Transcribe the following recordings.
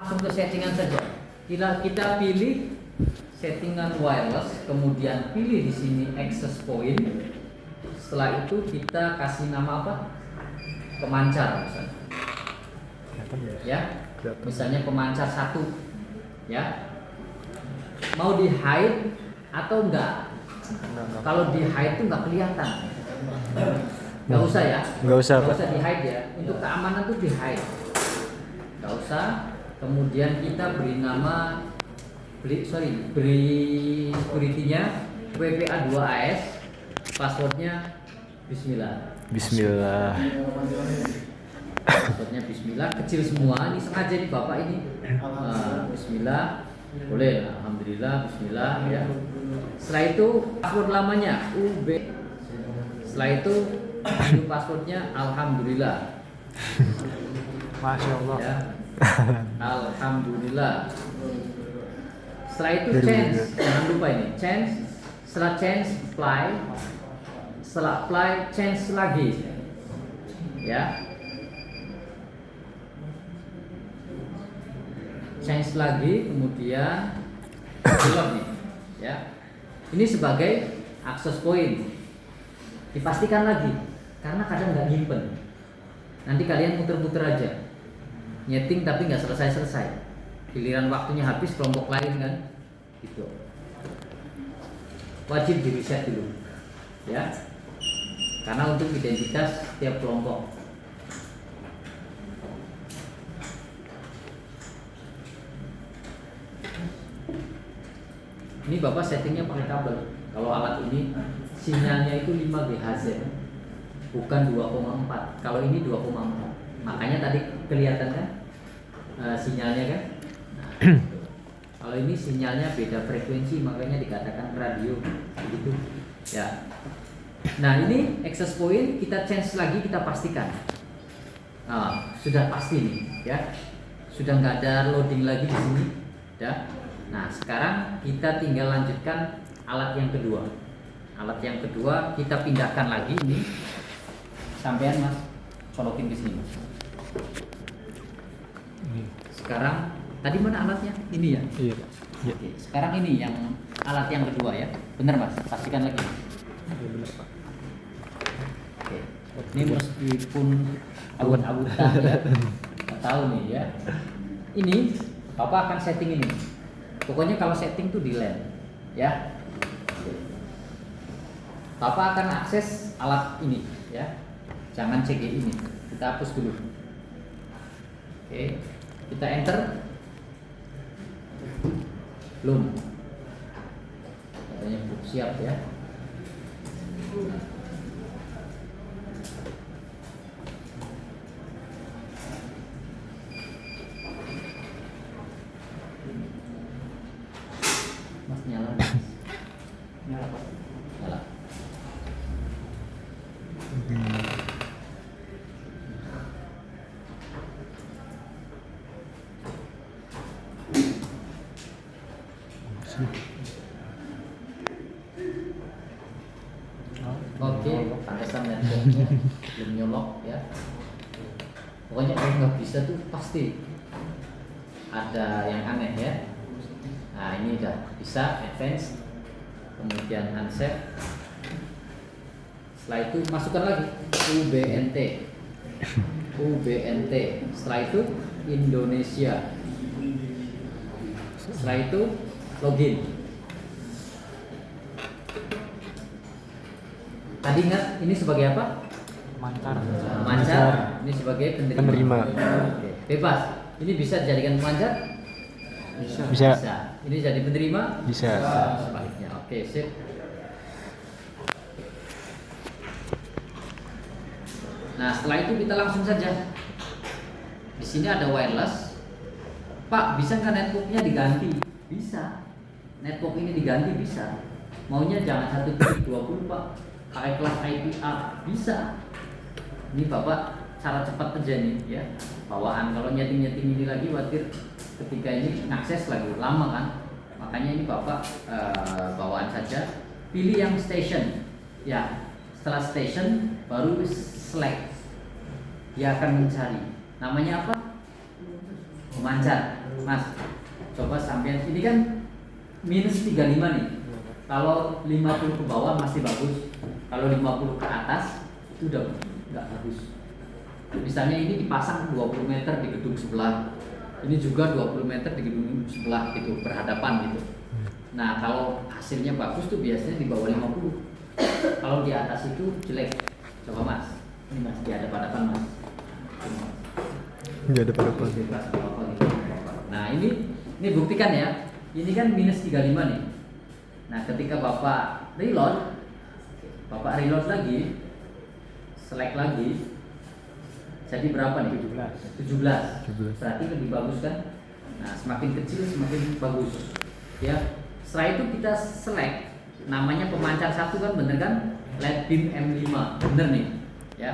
Langsung ke settingan saja. Kita pilih settingan wireless, kemudian pilih di sini access point. Setelah itu kita kasih nama apa? Pemancar misalnya. Ya, misalnya pemancar 1. Ya. Mau di hide atau enggak? Kalau di hide itu enggak kelihatan. Enggak usah ya. Enggak usah, Pak. Enggak usah di hide ya. Untuk keamanan tuh di hide. Enggak usah. Kemudian kita beri nama beri security-nya WPA2AS, passwordnya Bismillah. Bismillah. Passwordnya Bismillah, kecil semua. Ini sengaja nih Bapak ini. Bismillah, boleh. Alhamdulillah, Bismillah ya. Setelah itu password lamanya UB. Setelah itu passwordnya Alhamdulillah. Masya Allah. Ya. Alhamdulillah. Setelah itu change, jangan lupa ini change. Setelah change apply, setelah apply change lagi, ya. Change lagi, kemudian belum nih, ya. Ini sebagai access point. Dipastikan lagi, karena kadang nggak nyimpen. Nanti kalian muter-muter aja. Nyeting tapi nggak selesai-selesai, giliran waktunya habis kelompok lain kan gitu. Wajib di reset dulu ya, karena untuk identitas tiap kelompok. Ini Bapak settingnya pakai kabel. Kalau alat ini sinyalnya itu 5 GHz bukan 2,4. Kalau ini 2,4, makanya tadi kelihatan kan sinyalnya kan. Nah, kalau ini sinyalnya beda frekuensi, makanya dikatakan radio gitu ya. Nah, ini access point kita change lagi, kita pastikan. Nah, sudah pasti nih ya, sudah nggak ada loading lagi di sini ya. Nah, sekarang kita tinggal lanjutkan alat yang kedua. Alat yang kedua kita pindahkan lagi ini. Sampean Mas colokin di sini Mas. Sekarang tadi mana alatnya? Ini ya? Iya. Oke, sekarang ini yang alat yang kedua ya. Benar Mas, pastikan lagi. Iya benar, Pak. Oke. Ini meskipun awut-awutan ya. Nggak tahu nih ya. Ini Bapak akan setting ini. Pokoknya kalau setting tuh di LAN ya. Bapak akan akses alat ini ya. Jangan CG ini. Kita hapus dulu. Oke. Kita enter. Belum. Katanya siap ya. Mas nyala. Nyala Pak. Nyala. Oke, pantesan networknya belum nyolok ya. Pokoknya kalau nggak bisa tuh pasti ada yang aneh ya. Nah, ini udah bisa advance, kemudian unset. Setelah itu masukkan lagi UBNT. UBNT. Setelah itu Indonesia. Setelah itu login. Tadi ingat ini sebagai apa? Pemancar. Pemancar. Ini sebagai penerima. Oke. Bebas. Ini bisa dijadikan pemancar? Bisa. Ini jadi penerima? Bisa. Sebaliknya. Oke, sip. Nah, setelah itu kita langsung saja. Di sini ada wireless. Pak, bisa nggak networknya diganti? Bisa. Network ini diganti bisa. Maunya jangan 1.20 Pak. Pakai kelas IPA bisa. Ini Bapak cara cepat aja nih ya. Bawaan kalau nyeting-nyeting ini lagi khawatir ketika ini akses lagi lama kan. Makanya ini Bapak bawaan saja. Pilih yang station. Ya, setelah station baru select. Dia akan mencari. Namanya apa? pemancar. Mas, coba sampean ini kan minus 35 nih. Kalau 50 ke bawah masih bagus. Kalau 50 ke atas itu udah nggak bagus. Misalnya ini dipasang 20 meter di gedung sebelah, ini juga 20 meter di gedung sebelah gitu, berhadapan gitu. Nah kalau hasilnya bagus tuh biasanya di bawah 50. Kalau di atas itu jelek. Coba mas, ini mas di hadapan mas. Nggak ada pada Nah ini buktikan ya. Ini kan minus 35 nih. Nah ketika bapak reload lagi, select lagi, jadi berapa nih? 17. Berarti lebih bagus kan? Nah semakin kecil semakin bagus. Ya. Setelah itu kita select, namanya pemancar satu kan, bener kan? LED beam M5, bener nih. Ya.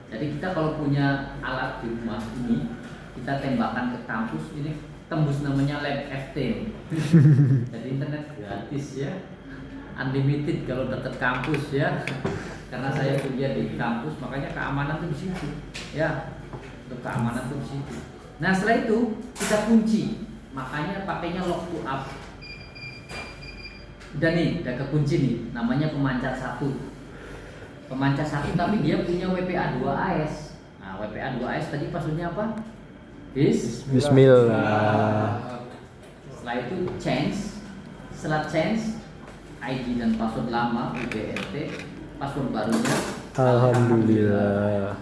Jadi kita kalau punya alat di rumah ini, kita tembakan ke kampus ini tembus namanya lab FT. Jadi internet gratis ya, unlimited kalau dekat kampus ya. Karena saya kuliah di kampus, makanya keamanan tuh di situ. Ya, untuk keamanan tuh di situ. Nah setelah itu kita kunci, makanya pakainya lock to up. Udah nih, udah kekunci nih, namanya pemancar satu. Pemancar satu tapi dia punya WPA 2AS. Nah WPA 2AS tadi passwordnya apa? Bismillah. Setelah itu setelah change ID dan password lama UBRT, password barunya Alhamdulillah.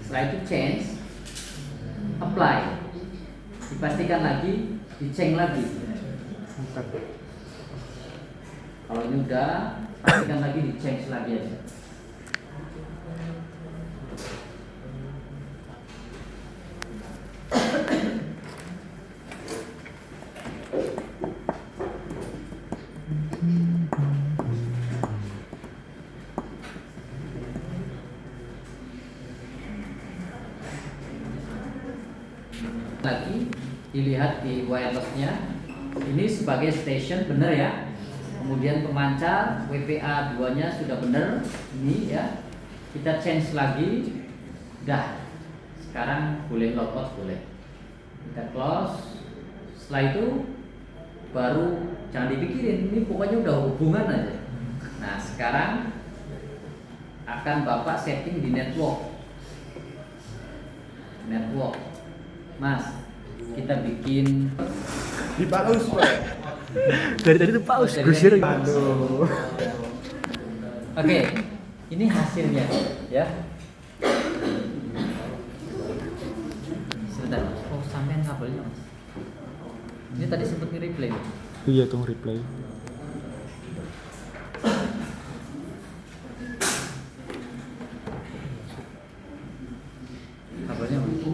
Setelah itu change, apply, dipastikan lagi, dicek lagi. Kalau ini udah, pastikan lagi, dicek lagi aja. Lagi dilihat di wirelessnya, ini sebagai station benar ya. Kemudian pemancar WPA 2 nya sudah benar, ini ya. Kita change lagi, dah. Sekarang boleh logout, boleh. Kita close. Setelah itu baru jangan dipikirin, ini pokoknya udah hubungan aja. Nah sekarang akan bapak setting di network. Mas, kita bikin Di paus, Pak. Dari tadi tuh paus, gusir. Aduh. Oke, ini hasilnya ya. Sebentar, oh sampean kabelnya mas. Ini tadi sempat nge-replay. Iya tuh replay. Kabelnya mas.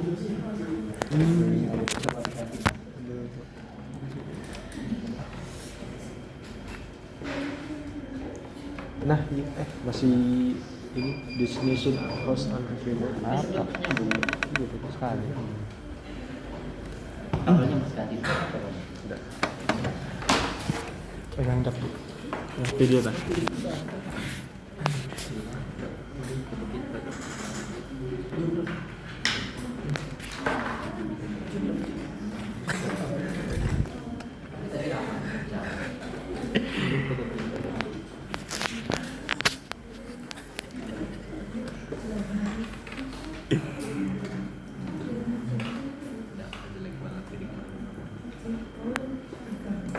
Nah, masih ini destination host and remote. Apa? Nyambung. Iya bagus sekali. Kabelnya mas ganti. Udah. Pegang dap. Ya, video kan.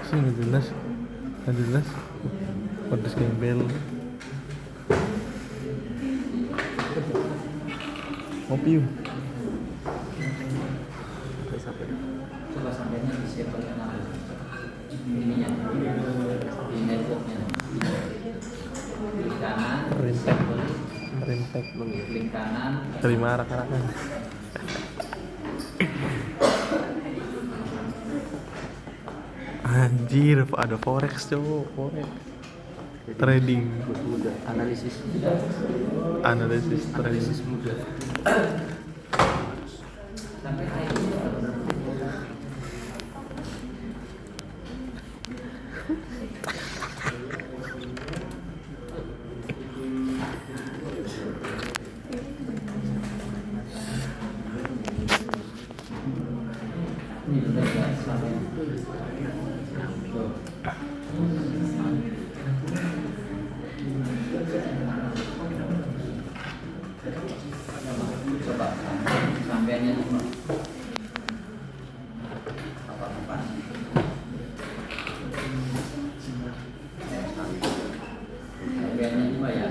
Sih nggak jelas. Pedes gembel. Opium. Coba sampainya di siapa yang ada ininya di networknya. Klik kanan, Rentek. klik kanan. Terima arak-arakan. Anjir, ada forex cowok, forex. Trading, Analisis trading. muda. Sampai hari ini benar-benar Ini benar ya, sampai. Tuh. Coba sampainya lima. Apa? Sampainya lima ya.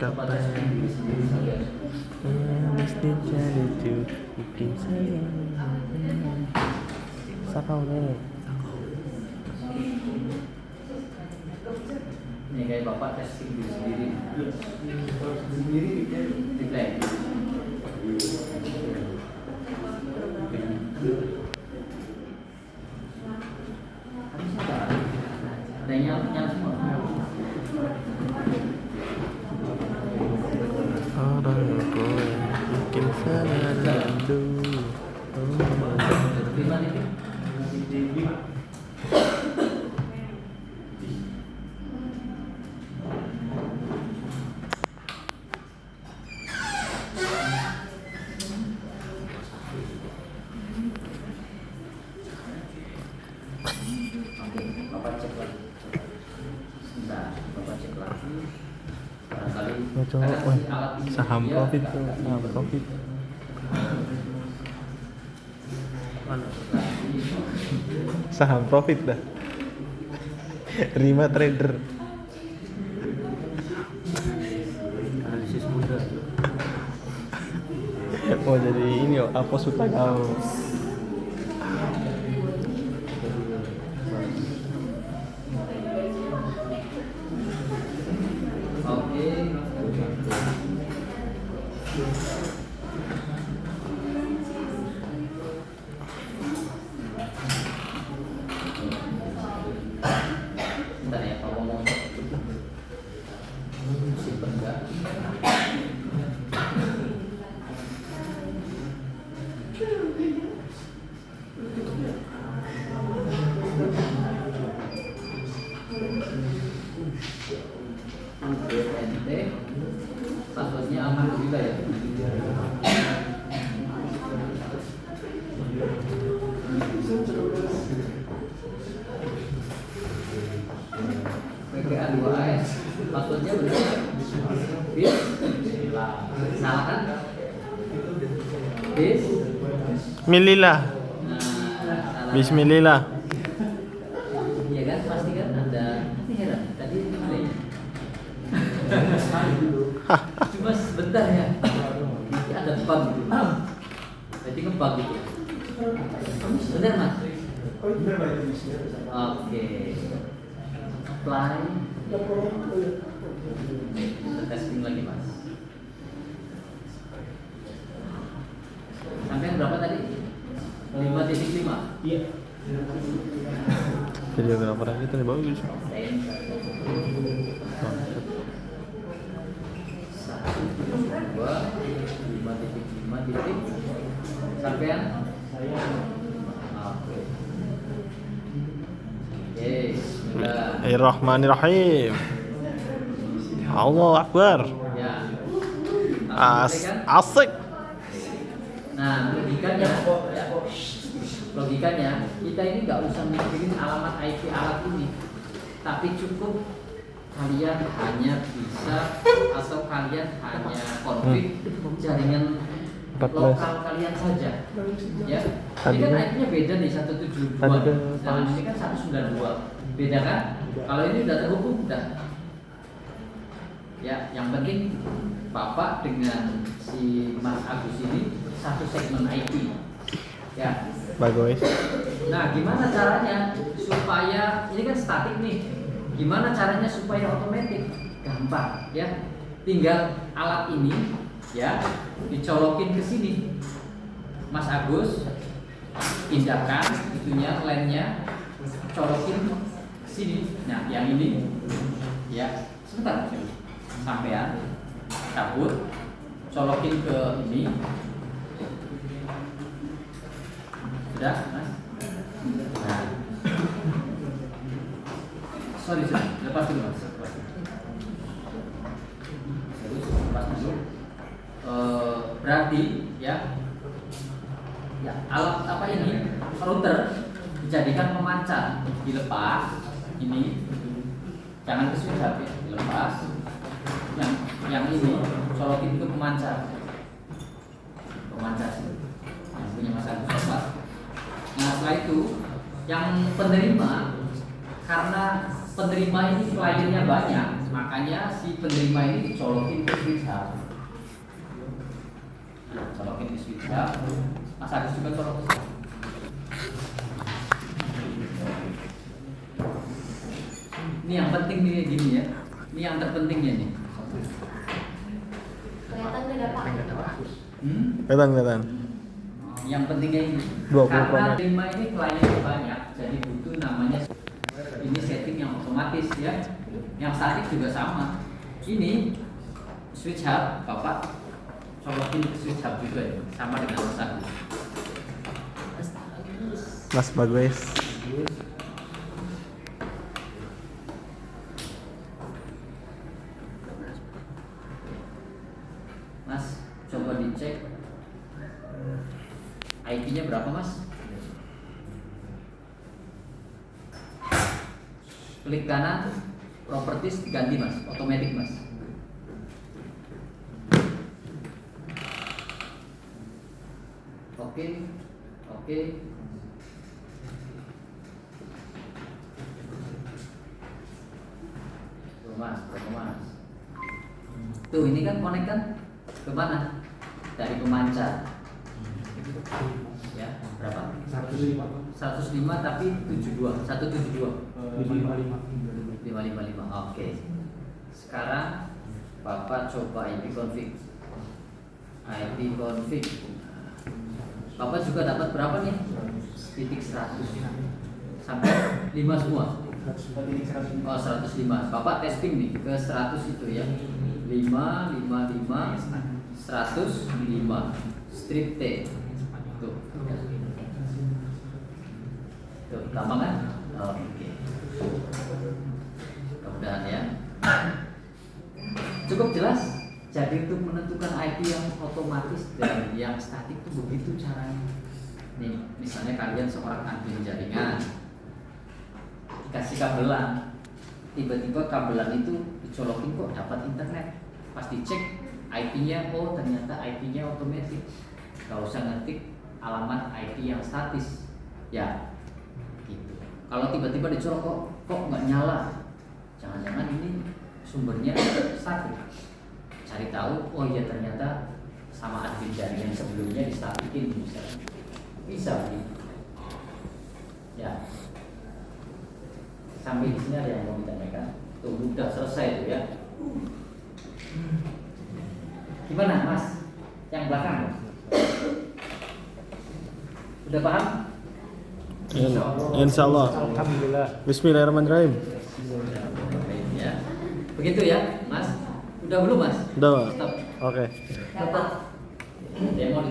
Coba tes sendiri saja. Mesti jadi tuh bikin saya sakau nih. Ini kayak bapak testing diri sendiri. Replay. Ada yang nyala semua. Orang gue bikin saya rindu. Lima nih. Oke, bapak cek lagi. Sebentar, bapak cek lagi. Barangkali Oh, coba, ada wah, alat ini saham dia profit nggak tuh, bisa saham profit. Saham profit dah. Rima trader. Analisis muda. Oh jadi ini oh, apa suka kau? Oke. Bentar ya, Pak ngomong. Simpen enggak? BNT passwordnya alhamdulillah ya. PPA 2AS passwordnya benar. Bismillah. Salah kan? Bis. Bismillah. Nah, salah. Bismillah. Iya kan, pasti kan ada. Tapi heran, tadi gimana ya? Cuma sebentar ya. Nanti ada bug gitu. Berarti ngebug gitu. Benar mas? Oke. Apply. Kita testing lagi mas. Sampai yang berapa tadi? 5.5. Iya. Videografer aja tadi bagus. Dua, 5.5 titik. Sampean? Oke. Oke, bismillah. Bismillahirrahmanirrahim. Allahu Akbar. Ya. Kan? Asik. Nah, logikanya kita ini nggak usah mikirin alamat IP alat ini, tapi cukup kalian hanya bisa atau kalian hanya konfig jaringan 14. lokal kalian saja, ya. Ini kan IP-nya beda nih 172. Nah, ini kan 192. Beda kan? Kalau ini udah terhubung udah. Ya, yang penting Bapak dengan si Mas Agus ini satu segmen IP. Ya. Bagus. Nah, gimana caranya supaya ini kan statik nih. Gimana caranya supaya otomatis? Gampang, ya. Tinggal alat ini ya dicolokin ke sini. Mas Agus pindahkan itunya line-nya colokin ke sini. Nah, yang ini ya, sebentar. Sampean cabut colokin ke ini. Sudah, Mas? Nah. Sorry, lepas dulu Mas. dijadikan pemancar, dilepas ini, jangan ke switch hub ya, dilepas. Yang ini colokin ke pemancar sih, yang punya Mas Agus lepas. Nah setelah itu yang penerima, karena penerima ini kliennya banyak, makanya si penerima ini dicolokin ke switch hub. Colokin ke switch hub. Mas Agus juga colok ke switch hub. Ini yang penting nih gini ya. Ini yang terpentingnya nih. Kelihatan beda Pak. Kelihatan. Yang pentingnya ini. 20 Karena Pro. terima ini kliennya banyak, jadi butuh namanya ini setting yang otomatis ya. Yang statik juga sama. Ini switch hub, Bapak colokin ke switch hub juga ya, sama dengan Mas Agus. Mas bagus. Mas, coba dicek IP-nya berapa Mas? Klik kanan, properties ganti Mas, otomatis Mas. Oke. Tuh Mas, berapa Mas? Tuh ini kan connect kan ke mana? Dari pemancar. Ya, berapa? 105 tapi 72, 172. 555. Oke. Sekarang Bapak coba IP config. Bapak juga dapat berapa nih? Titik 100 sampai 5 semua. Oh 105. Bapak testing nih ke 100 itu ya. 555 105 strip T. Tuh. Tuh, gampang kan? Oke. Mudah-mudahan ya. Cukup jelas. Jadi untuk menentukan IP yang otomatis dan yang statik itu begitu caranya. Nih, misalnya kalian seorang admin jaringan, dikasih kabelan, tiba-tiba kabelan itu dicolokin kok dapat internet. Pas dicek IP-nya, oh ternyata IP-nya otomatis. Gak usah ngetik alamat IP yang statis. Ya, gitu. Kalau tiba-tiba dicolok kok nggak nyala, jangan-jangan ini sumbernya statik. Cari tahu, oh iya ternyata sama admin jaringan sebelumnya distatikin bisa gitu. Ya, sampai di sini ada yang mau ditanyakan? Tuh udah selesai tuh ya. Gimana Mas? Yang belakang? Udah paham? Insyaallah. Alhamdulillah. Bismillahirrahmanirrahim. Ya. Begitu ya, Mas. Udah belum Mas? Udah. Stop. Oke. Dapat. Demo